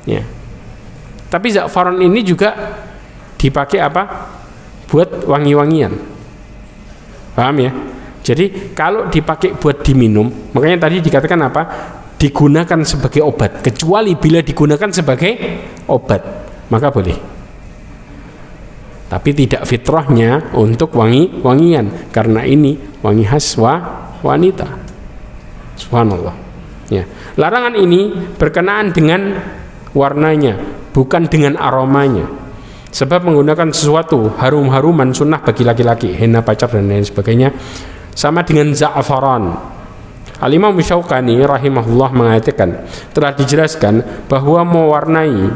Ya, tapi za'faran ini juga dipakai apa? Buat wangi-wangian. Paham ya? Jadi kalau dipakai buat diminum, makanya tadi dikatakan apa? Digunakan sebagai obat, kecuali bila digunakan sebagai obat maka boleh, tapi tidak fitrahnya untuk wangi-wangian, karena ini wangi khas wanita. Subhanallah. Ya. Larangan ini berkenaan dengan warnanya, bukan dengan aromanya. Sebab menggunakan sesuatu harum-haruman sunnah bagi laki-laki, henna, pacar dan lain sebagainya, sama dengan za'faran. Al-Imam Syaukani rahimahullah mengatakan telah dijelaskan bahwa mewarnai,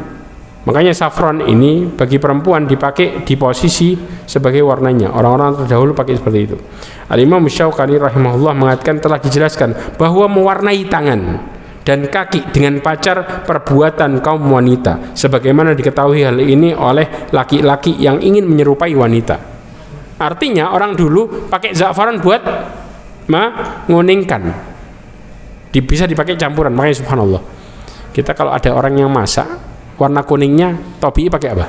makanya saffron ini bagi perempuan dipakai di posisi sebagai warnanya. Orang-orang terdahulu pakai seperti itu. Al-Imam Syaukani rahimahullah mengatakan telah dijelaskan bahwa mewarnai tangan dan kaki dengan pacar perbuatan kaum wanita, sebagaimana diketahui hal ini oleh laki-laki yang ingin menyerupai wanita. Artinya orang dulu pakai za'faran buat menguningkan, bisa dipakai campuran. Makanya subhanallah, kita kalau ada orang yang masak warna kuningnya, topi pakai apa?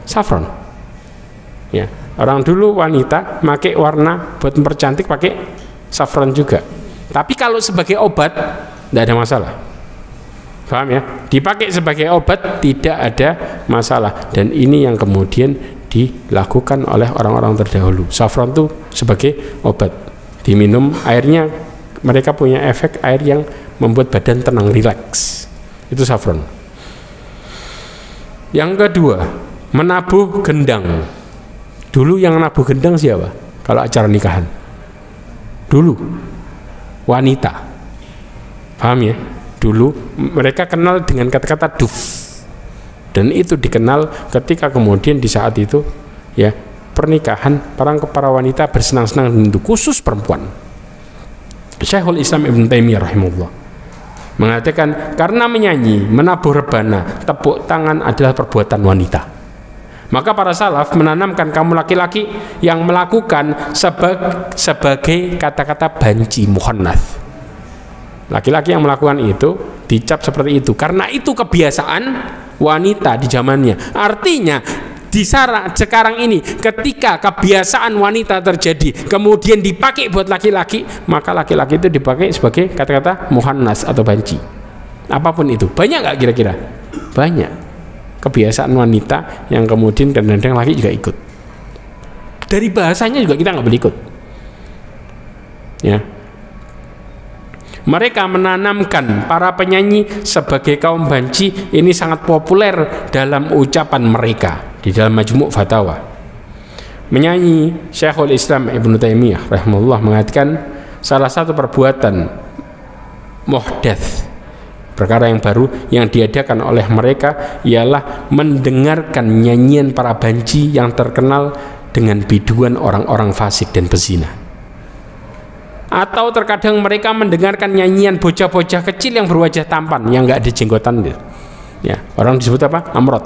Saffron. Ya, orang dulu wanita pakai warna buat mempercantik pakai saffron juga. Tapi kalau sebagai obat tidak ada masalah. Paham ya? Dipakai sebagai obat tidak ada masalah, dan ini yang kemudian dilakukan oleh orang-orang terdahulu. Saffron itu sebagai obat, diminum airnya, mereka punya efek air yang membuat badan tenang, rileks. Itu saffron. Yang kedua, menabuh gendang. Dulu yang nabuh gendang siapa? Kalau acara nikahan dulu wanita. Paham ya? Dulu mereka kenal dengan kata-kata duf, dan itu dikenal ketika kemudian di saat itu ya pernikahan para wanita bersenang-senang itu, khusus perempuan. Syekhul Islam Ibn Taimiyah rahimahullah mengatakan karena menyanyi, menabuh rebana, tepuk tangan adalah perbuatan wanita. Maka para salaf menanamkan kamu laki-laki yang melakukan sebagai kata-kata banci muhannats. Laki-laki yang melakukan itu dicap seperti itu karena itu kebiasaan wanita di zamannya. Artinya sekarang ini ketika kebiasaan wanita terjadi kemudian dipakai buat laki-laki, maka laki-laki itu dipakai sebagai kata-kata muhannas atau banci. Apapun itu. Banyak nggak kira-kira? Banyak. Kebiasaan wanita yang kemudian kadang-kadang laki juga ikut. Dari bahasanya juga kita nggak boleh ikut. Ya. Mereka menanamkan para penyanyi sebagai kaum banci. Ini sangat populer dalam ucapan mereka di dalam Majmu' Fatawa. Menyanyi, Syekhul Islam Ibnu Taimiyah rahimahullah mengatakan salah satu perbuatan muhdats, perkara yang baru yang diadakan oleh mereka ialah mendengarkan nyanyian para banci yang terkenal dengan biduan orang-orang fasik dan pezina. Atau terkadang mereka mendengarkan nyanyian bocah-bocah kecil yang berwajah tampan, yang nggak ada jenggotan, ya, orang disebut apa? Amrod,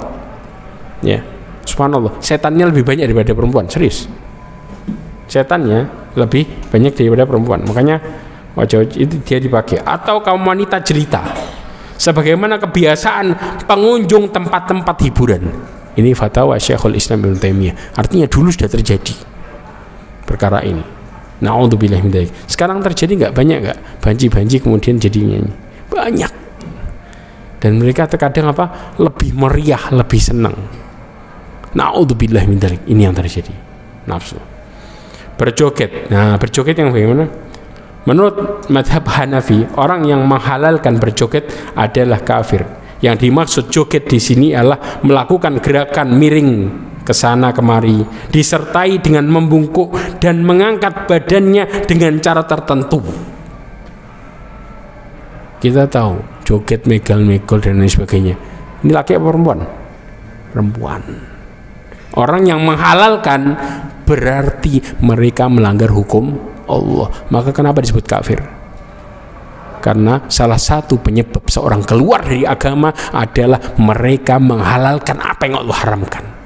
ya. Subhanallah, setannya lebih banyak daripada perempuan, serius. Setannya lebih banyak daripada perempuan, makanya wajah itu dia dipakai. Atau kaum wanita jelita, sebagaimana kebiasaan pengunjung tempat-tempat hiburan. Ini fatwa Syekhul Islam Ibnu Taimiyah. Artinya dulu sudah terjadi perkara ini. Na'udzubillah min dzalik. Sekarang terjadi nggak banyak nggak banci-banci kemudian jadi nyanyi? Banyak. Dan mereka terkadang apa? Lebih meriah, lebih senang. Na'udzubillah min dzalik. Ini yang terjadi. Nafsu. Berjoget. Nah, berjoget yang bagaimana? Menurut mazhab Hanafi, orang yang menghalalkan berjoget adalah kafir. Yang dimaksud joget di sini adalah melakukan gerakan miring ke sana kemari, disertai dengan membungkuk dan mengangkat badannya dengan cara tertentu. Kita tahu joget megal-megal dan lain sebagainya. Ini laki apa perempuan? Perempuan. Orang yang menghalalkan berarti mereka melanggar hukum Allah. Maka kenapa disebut kafir? Karena salah satu penyebab seorang keluar dari agama adalah mereka menghalalkan apa yang Allah haramkan.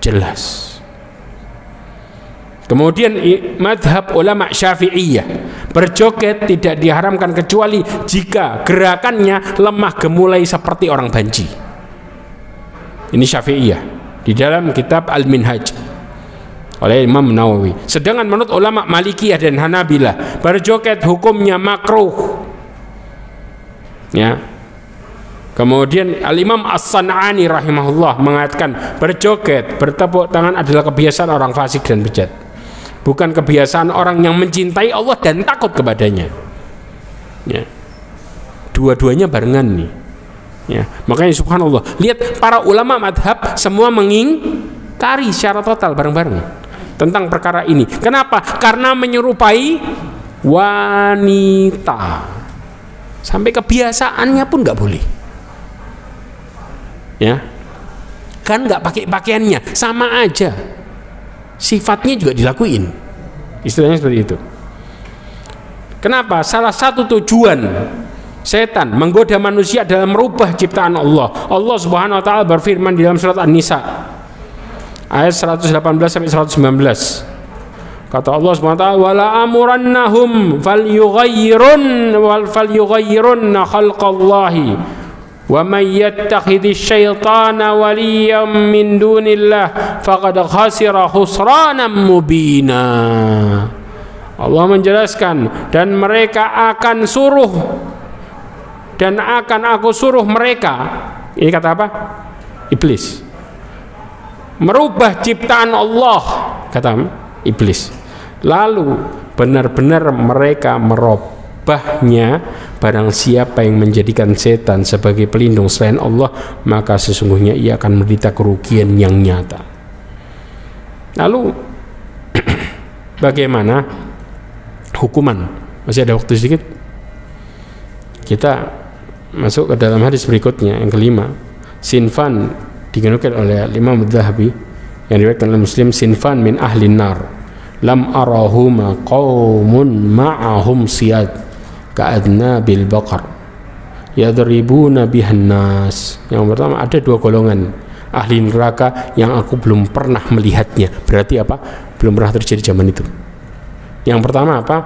Jelas. Kemudian madhab ulama Syafi'iyah, berjoget tidak diharamkan kecuali jika gerakannya lemah gemulai seperti orang banci. Ini Syafi'iyah di dalam kitab Al-Minhaj oleh Imam Nawawi. Sedangkan menurut ulama Malikiyah dan Hanabilah, berjoget hukumnya makruh. Ya. Kemudian Al-Imam As-San'ani rahimahullah mengatakan berjoget, bertepuk tangan adalah kebiasaan orang fasik dan bejat, bukan kebiasaan orang yang mencintai Allah dan takut kepadanya. Ya. Dua-duanya barengan nih. Ya. Makanya subhanallah, lihat para ulama madhab semua mengingkari secara total bareng-bareng tentang perkara ini. Kenapa? Karena menyerupai wanita. Sampai kebiasaannya pun nggak boleh. Ya, kan nggak pakai pakaiannya, sama aja. Sifatnya juga dilakuin. Istilahnya seperti itu. Kenapa? Salah satu tujuan setan menggoda manusia adalah merubah ciptaan Allah. Allah Subhanahu wa taala berfirman di dalam surat An-Nisa ayat 118 sampai 119. Kata Allah Subhanahu wa taala, "Wala amurannahum falyughayyirunna khalqallahi. Wa may yattakhidhish syaitana waliyan min dunillah faqad khasira khusranan mubina." Allah menjelaskan, dan mereka akan suruh, dan akan aku suruh mereka. Ini kata apa? Iblis. Merubah ciptaan Allah, kata iblis. Lalu benar-benar mereka merubahnya. Barang siapa yang menjadikan setan sebagai pelindung selain Allah, maka sesungguhnya ia akan menderita kerugian yang nyata. Lalu bagaimana hukuman? Masih ada waktu sedikit. Kita masuk ke dalam hadis berikutnya yang kelima. Sinfan dinukil oleh Imam Adz-Dzahabi yang diriwayatkan oleh Muslim, sinfan min ahlin nar lam arahuma qaumun ma'ahum siyad ka'adna bil baqar yadribuna bihan nas. Yang pertama, ada dua golongan ahli neraka yang aku belum pernah melihatnya. Berarti apa? Belum pernah terjadi zaman itu. Yang pertama apa?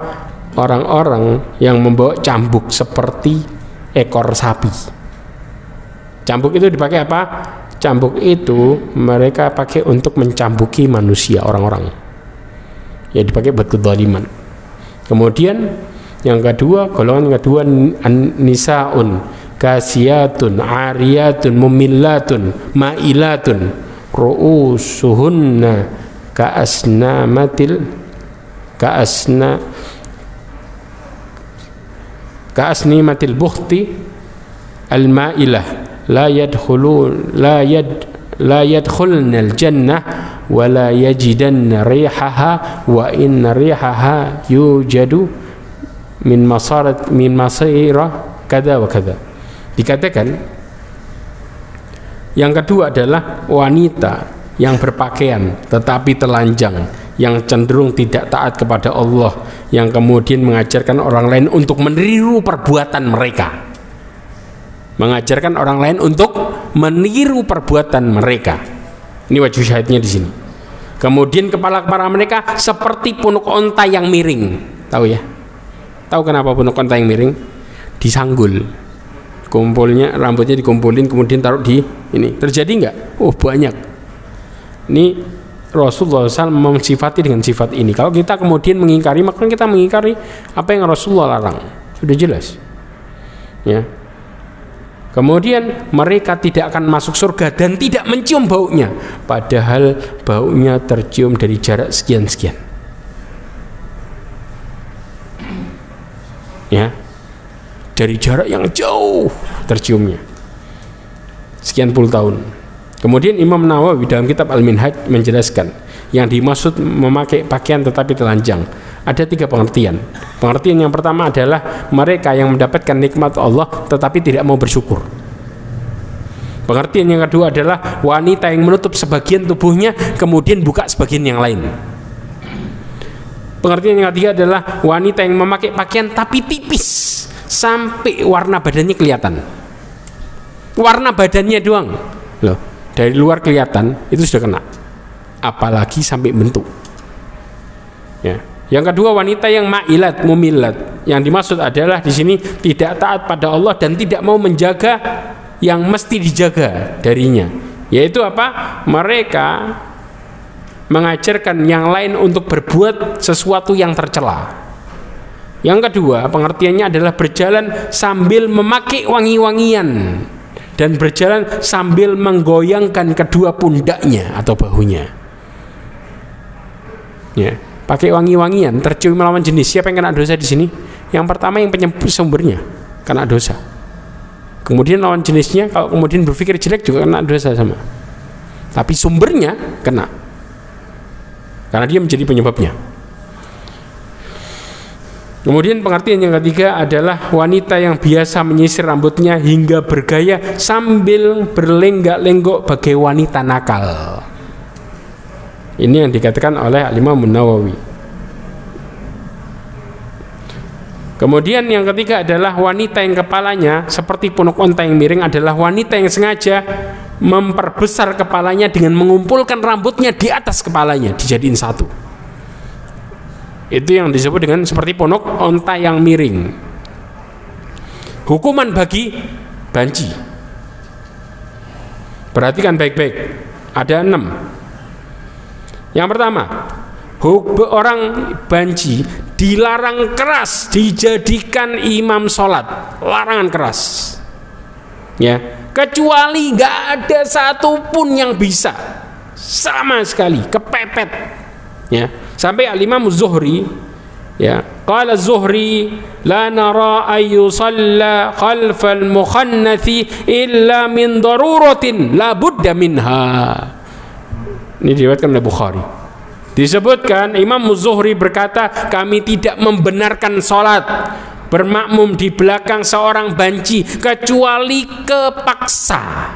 Orang-orang yang membawa cambuk seperti ekor sapi. Cambuk itu dipakai apa? Cambuk itu mereka pakai untuk mencambuki manusia, orang-orang. Ya, dipakai buat kedzaliman. Kemudian yang kedua, golongan kedua, nisaun kasiyatun ariyatun mumillatun ma'ilatun ru'usuhunna ka'asnimatil bukhti al-ma'ilah la yadkhulnal jannah wa la yajidanna rihaha wa inna rihaha yujadu min masirah kada wa kada. Dikatakan yang kedua adalah wanita yang berpakaian tetapi telanjang, yang cenderung tidak taat kepada Allah, yang kemudian mengajarkan orang lain untuk meniru perbuatan mereka. Mengajarkan orang lain untuk meniru perbuatan mereka. Ini wajib syahidnya di sini. Kemudian kepala-kepala mereka seperti punuk onta yang miring. Tahu ya? Tahu kenapa punuk onta yang miring? Disanggul. Kumpulnya, rambutnya dikumpulin kemudian taruh di ini. Terjadi enggak? Oh, banyak. Ini Rasulullah SAW mensifati dengan sifat ini. Kalau kita kemudian mengingkari, maka kita mengingkari apa yang Rasulullah larang. Sudah jelas. Ya. Kemudian mereka tidak akan masuk surga dan tidak mencium baunya, padahal baunya tercium dari jarak sekian-sekian. Ya, dari jarak yang jauh terciumnya, sekian puluh tahun. Kemudian Imam Nawawi dalam kitab Al-Minhaj menjelaskan yang dimaksud memakai pakaian tetapi telanjang. Ada 3 pengertian. Pengertian yang pertama adalah mereka yang mendapatkan nikmat Allah tetapi tidak mau bersyukur. Pengertian yang kedua adalah wanita yang menutup sebagian tubuhnya kemudian buka sebagian yang lain. Pengertian yang ketiga adalah wanita yang memakai pakaian tapi tipis sampai warna badannya kelihatan. Warna badannya doang. Loh, dari luar kelihatan itu sudah kena. Apalagi sampai bentuk. Ya. Yang kedua wanita yang ma'ilat, mumilat. Yang dimaksud adalah di sini tidak taat pada Allah dan tidak mau menjaga yang mesti dijaga darinya. Yaitu apa? Mereka mengajarkan yang lain untuk berbuat sesuatu yang tercela. Yang kedua, pengertiannya adalah berjalan sambil memakai wangi-wangian dan berjalan sambil menggoyangkan kedua pundaknya atau bahunya. Ya. Pakai wangi-wangian, tercium melawan jenis. Siapa yang kena dosa di sini? Yang pertama yang sumbernya kena dosa. Kemudian lawan jenisnya kalau kemudian berpikir jelek juga kena dosa sama. Tapi sumbernya kena. Karena dia menjadi penyebabnya. Kemudian pengertian yang ketiga adalah wanita yang biasa menyisir rambutnya hingga bergaya sambil berlenggak-lenggok bagai wanita nakal. Ini yang dikatakan oleh Imam Nawawi. Kemudian yang ketiga adalah wanita yang kepalanya seperti punuk onta yang miring adalah wanita yang sengaja memperbesar kepalanya dengan mengumpulkan rambutnya di atas kepalanya dijadiin satu. Itu yang disebut dengan seperti punuk onta yang miring. Hukuman bagi banci. Perhatikan baik-baik. Ada 6. Yang pertama, orang banci dilarang keras dijadikan imam sholat, larangan keras. Ya, kecuali nggak ada satupun yang bisa, sama sekali kepepet. Ya, sampai Al-Imam Zuhri, ya, qala Zuhri la nara ayyusalla khalfal mukhannathi illa min daruratin la budda minha. Ini diriwayatkan oleh Bukhari. Disebutkan Imam Zuhri berkata, kami tidak membenarkan sholat bermakmum di belakang seorang banci kecuali kepaksa.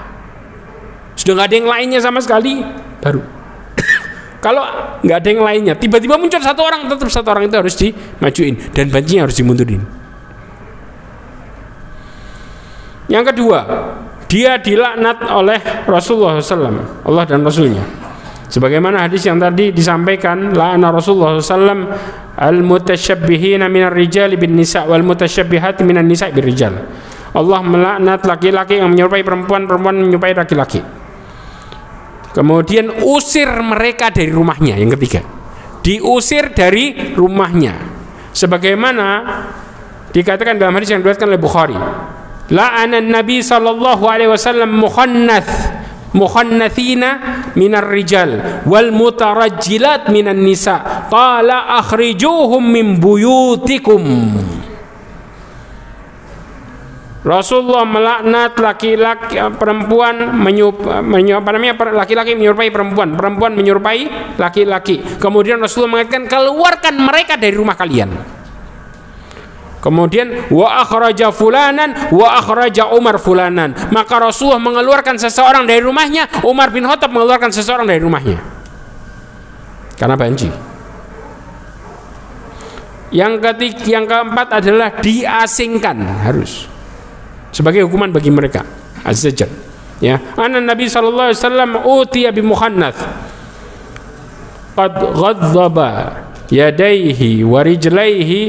Sudah nggak ada yang lainnya sama sekali, baru. Kalau nggak ada yang lainnya, tiba-tiba muncul satu orang, tetap satu orang itu harus dimajuin dan bancinya harus dimundurin. Yang kedua, dia dilaknat oleh Rasulullah SAW, Allah dan Rasulnya. Sebagaimana hadis yang tadi disampaikan, la'ana Rasulullah SAW al-mutasyabbihina minar rijali bin nisa wal mutasyabbihati minan nisa bir rijal. Allah melaknat laki-laki yang menyerupai perempuan, perempuan menyerupai laki-laki. Kemudian usir mereka dari rumahnya. Yang ketiga, diusir dari rumahnya. Sebagaimana dikatakan dalam hadis yang diriwayatkan oleh Bukhari, la'ana Nabi sallallahu alaihi wasallam mukhannathina minar rijal wal mutarajjilat minan nisa qala akhrijuhum min buyutikum. Rasulullah melaknat laki-laki perempuan laki-laki menyerupai perempuan, perempuan menyerupai laki-laki. Kemudian Rasulullah mengatakan, keluarkan mereka dari rumah kalian. Kemudian wa akhraja fulanan wa akhraja Umar fulanan. Maka Rasulullah mengeluarkan seseorang dari rumahnya, Umar bin Khattab mengeluarkan seseorang dari rumahnya. Karena banci. Yang keempat adalah diasingkan, harus sebagai hukuman bagi mereka, az-zajr. Ya, anna Nabi sallallahu alaihi wasallam utiya bi muhannath qad ghadhaba yadayhi wa rijlaihi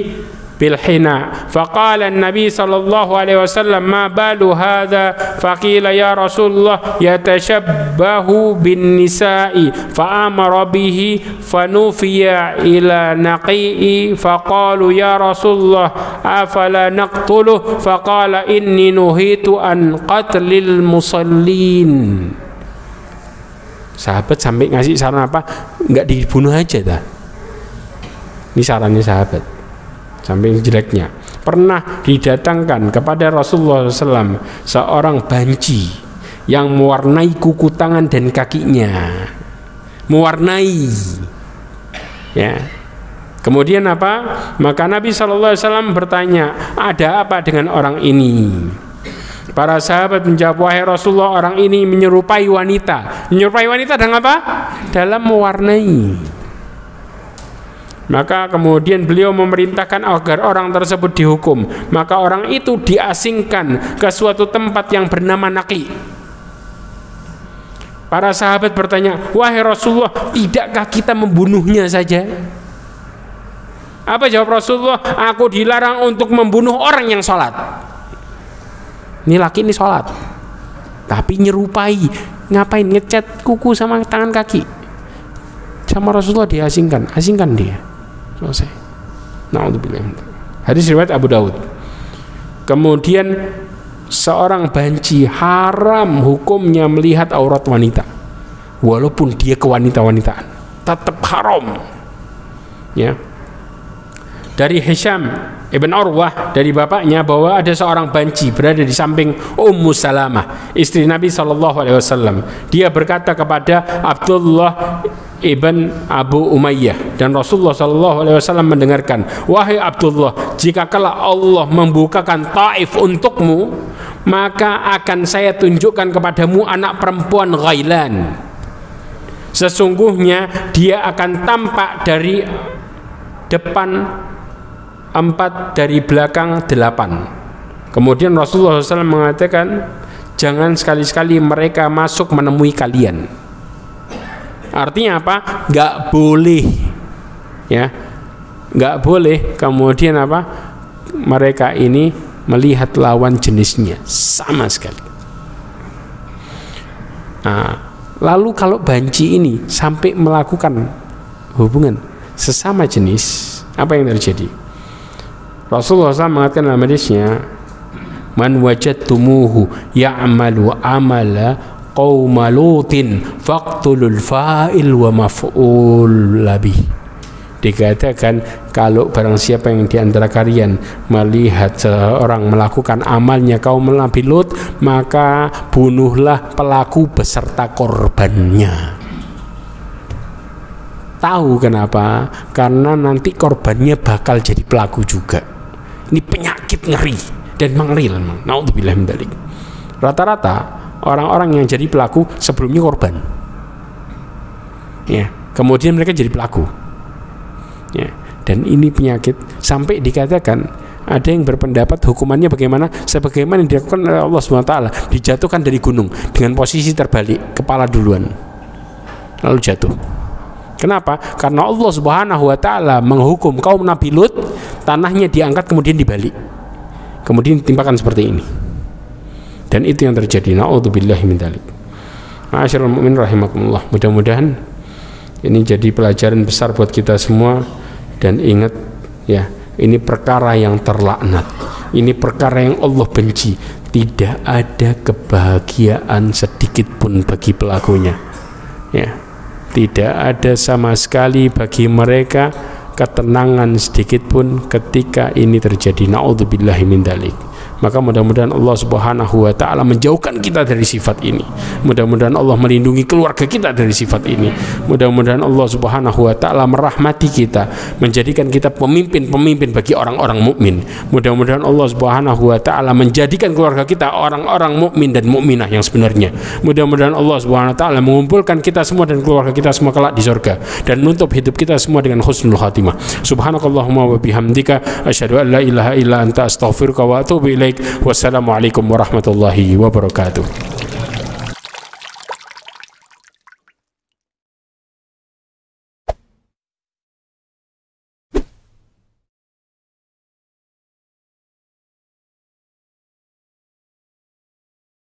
bil hina faqala an-nabi sallallahu alaihi wasallam ma balu hadha faqila ya Rasulullah yatashabbahu bin nisa'i fa amara bihi fanufiya ila naqi'i faqalu ya Rasulullah afala naqtuluh faqala inni nuhitu an qatlil musallin. Sahabat sampai ngasih saran apa? Enggak dibunuh aja dah. Ini sarannya sahabat. Sampai jeleknya, pernah didatangkan kepada Rasulullah SAW seorang banci yang mewarnai kuku tangan dan kakinya, mewarnai, ya. Kemudian apa? Maka Nabi SAW bertanya, ada apa dengan orang ini? Para sahabat menjawab, wahai Rasulullah, orang ini menyerupai wanita. Menyerupai wanita dengan apa? Dalam mewarnai. Maka kemudian beliau memerintahkan agar orang tersebut dihukum. Maka orang itu diasingkan ke suatu tempat yang bernama Naqi. Para sahabat bertanya, wahai Rasulullah, tidakkah kita membunuhnya saja? Apa jawab Rasulullah? Aku dilarang untuk membunuh orang yang sholat. Ini laki ini sholat, tapi nyerupai, ngapain, ngecat kuku sama tangan kaki. Sama Rasulullah diasingkan, asingkan dia. Selesai. Na'udzubillah. Hadis riwayat Abu Daud. Kemudian seorang banci haram hukumnya melihat aurat wanita, walaupun dia kewanita-wanitaan, tetap haram. Ya. Dari Hisham Ibn Urwah dari bapaknya bahwa ada seorang banci berada di samping Ummu Salamah, istri Nabi SAW. Dia berkata kepada Abdullah Ibn Abu Umayyah, dan Rasulullah SAW mendengarkan, wahai Abdullah, jika kelak Allah membukakan Taif untukmu, maka akan saya tunjukkan kepadamu anak perempuan Ghailan. Sesungguhnya dia akan tampak dari depan 4, dari belakang 8. Kemudian Rasulullah SAW mengatakan, jangan sekali-sekali mereka masuk menemui kalian. Artinya apa? Gak boleh, ya, gak boleh kemudian apa? Mereka ini melihat lawan jenisnya sama sekali. Nah, lalu kalau banci ini sampai melakukan hubungan sesama jenis, apa yang terjadi? Rasulullah SAW mengatakan dalam hadisnya, man wajadtumuhu ya'malu amala qauma lutin faqtulul fa'il wa maf'ul labih. Dikatakan, kalau barang siapa yang diantara kalian melihat seorang melakukan amalnya kaum Nabi Lut, maka bunuhlah pelaku beserta korbannya. Tahu kenapa? Karena nanti korbannya bakal jadi pelaku juga. Ini penyakit ngeri dan mengeril. Naudzubillah min dzalik. Rata-rata orang-orang yang jadi pelaku sebelumnya korban, ya, kemudian mereka jadi pelaku, ya, dan ini penyakit. Sampai dikatakan ada yang berpendapat hukumannya bagaimana? Sebagaimana yang dilakukan oleh Allah SWT, dijatuhkan dari gunung dengan posisi terbalik, kepala duluan lalu jatuh. Kenapa? Karena Allah Subhanahu wa ta'ala menghukum kaum Nabi Lut, tanahnya diangkat kemudian dibalik, kemudian ditimpakan seperti ini. Dan itu yang terjadi. Na'udzubillahi min dzalik. Ma'asyiral mu'minin rahimakumullah. Mudah-mudahan ini jadi pelajaran besar buat kita semua. Dan ingat, ya, ini perkara yang terlaknat. Ini perkara yang Allah benci. Tidak ada kebahagiaan sedikit pun bagi pelakunya, ya. Tidak ada sama sekali bagi mereka ketenangan sedikit pun ketika ini terjadi. Na'udzubillahi min dzalik. Maka mudah-mudahan Allah Subhanahu wa taala menjauhkan kita dari sifat ini. Mudah-mudahan Allah melindungi keluarga kita dari sifat ini. Mudah-mudahan Allah Subhanahu wa taala merahmati kita, menjadikan kita pemimpin-pemimpin bagi orang-orang mukmin. Mudah-mudahan Allah Subhanahu wa taala menjadikan keluarga kita orang-orang mukmin dan mukminah yang sebenarnya. Mudah-mudahan Allah Subhanahu wa taala mengumpulkan kita semua dan keluarga kita semua kelak di surga dan menutup hidup kita semua dengan husnul khatimah. Subhanakallahumma wa bihamdika asyhadu an la ilaha illa anta astaghfiruka wa atubu ilaik. Wassalamualaikum warahmatullahi wabarakatuh.